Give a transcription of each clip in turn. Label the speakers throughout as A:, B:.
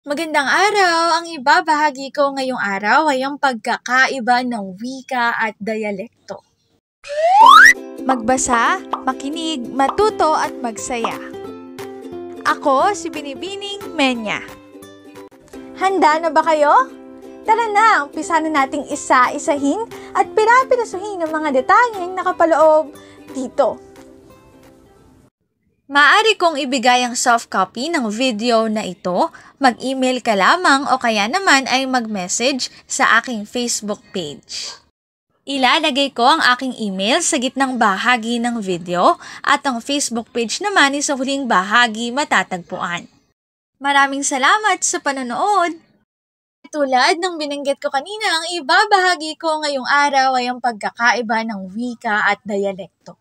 A: Magandang araw! Ang ibabahagi ko ngayong araw ay ang pagkakaiba ng wika at diyalekto. Magbasa, makinig, matuto at magsaya. Ako si Binibining Menya. Handa na ba kayo? Tara na, umpisa na nating isa-isahin at pirapirasuhin ang mga detalyeng nakapaloob dito. Maaari kong ibigay ang soft copy ng video na ito, mag-email ka lamang o kaya naman ay mag-message sa aking Facebook page. Ilalagay ko ang aking email sa gitnang bahagi ng video at ang Facebook page naman ay sa huling bahagi matatagpuan. Maraming salamat sa panonood! Tulad ng binanggit ko kanina, ang ibabahagi ko ngayong araw ay ang pagkakaiba ng wika at diyalekto.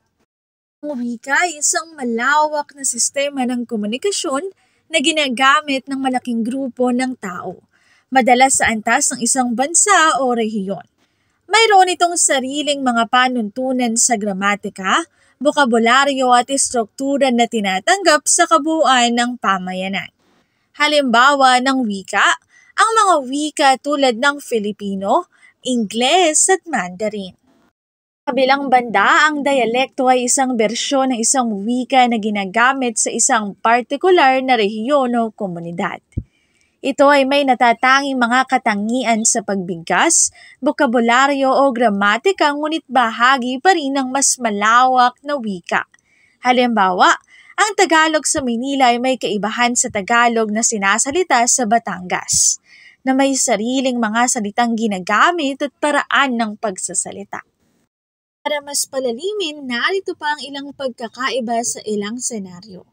A: Ang wika ay isang malawak na sistema ng komunikasyon na ginagamit ng malaking grupo ng tao, madalas sa antas ng isang bansa o rehiyon. Mayroon itong sariling mga panuntunan sa gramatika, bokabularyo at istruktura na tinatanggap sa kabuuan ng pamayanan. Halimbawa ng wika, ang mga wika tulad ng Filipino, Ingles at Mandarin. Kabilang banda, ang diyalekto ay isang bersyon ng isang wika na ginagamit sa isang partikular na rehiyon o komunidad. Ito ay may natatanging mga katangian sa pagbigkas, bokabularyo o gramatika ngunit bahagi pa rin ng mas malawak na wika. Halimbawa, ang Tagalog sa Maynila ay may kaibahan sa Tagalog na sinasalita sa Batangas, na may sariling mga salitang ginagamit at paraan ng pagsasalita. Para mas palalimin, narito pa ang ilang pagkakaiba sa ilang senaryo.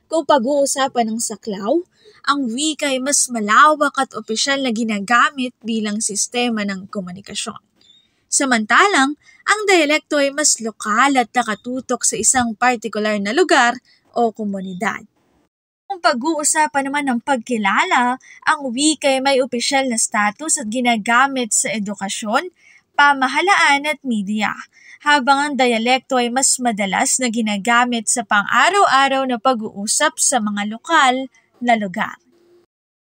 A: Kung pag-uusapan ng saklaw, ang wika ay mas malawak at opisyal na ginagamit bilang sistema ng komunikasyon. Samantalang, ang diyalekto ay mas lokal at nakatutok sa isang partikular na lugar o komunidad. Kung pag-uusapan naman ng pagkilala, ang wika ay may opisyal na status at ginagamit sa edukasyon, pamahalaan at media, habang ang diyalekto ay mas madalas na ginagamit sa pang-araw-araw na pag-uusap sa mga lokal na lugar.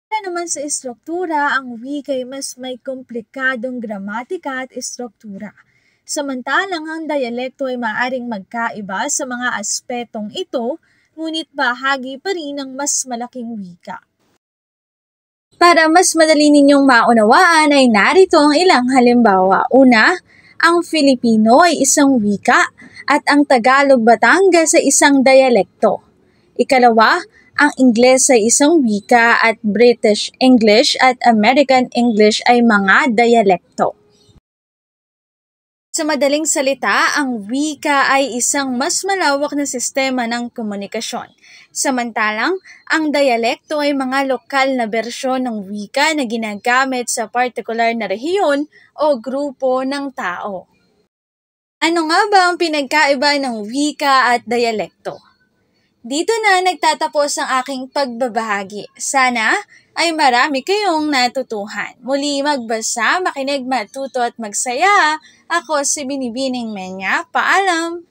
A: Para naman sa istruktura, ang wika ay mas may komplikadong gramatika at istruktura. Samantalang ang diyalekto ay maaaring magkaiba sa mga aspetong ito, ngunit bahagi pa rin ng mas malaking wika. Para mas madali ninyong maunawaan ay narito ang ilang halimbawa. Una, ang Filipino ay isang wika at ang Tagalog Batangas ay isang diyalekto. Ikalawa, ang Ingles ay isang wika at British English at American English ay mga diyalekto. Sa madaling salita, ang wika ay isang mas malawak na sistema ng komunikasyon. Samantalang, ang diyalekto ay mga lokal na bersyon ng wika na ginagamit sa partikular na rehiyon o grupo ng tao. Ano nga ba ang pinagkaiba ng wika at diyalekto? Dito na nagtatapos ang aking pagbabahagi. Sana ay marami kayong natutuhan. Muli magbasa, makinig, matuto at magsaya. Ako si Binibining Menya. Paalam!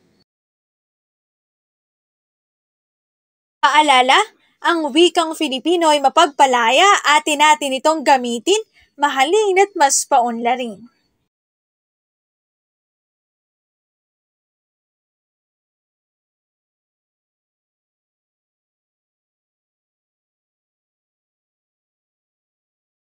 A: Paalala, ang wikang Filipino ay mapagpalaya, atin natin itong gamitin, mahalin at mas paunlarin.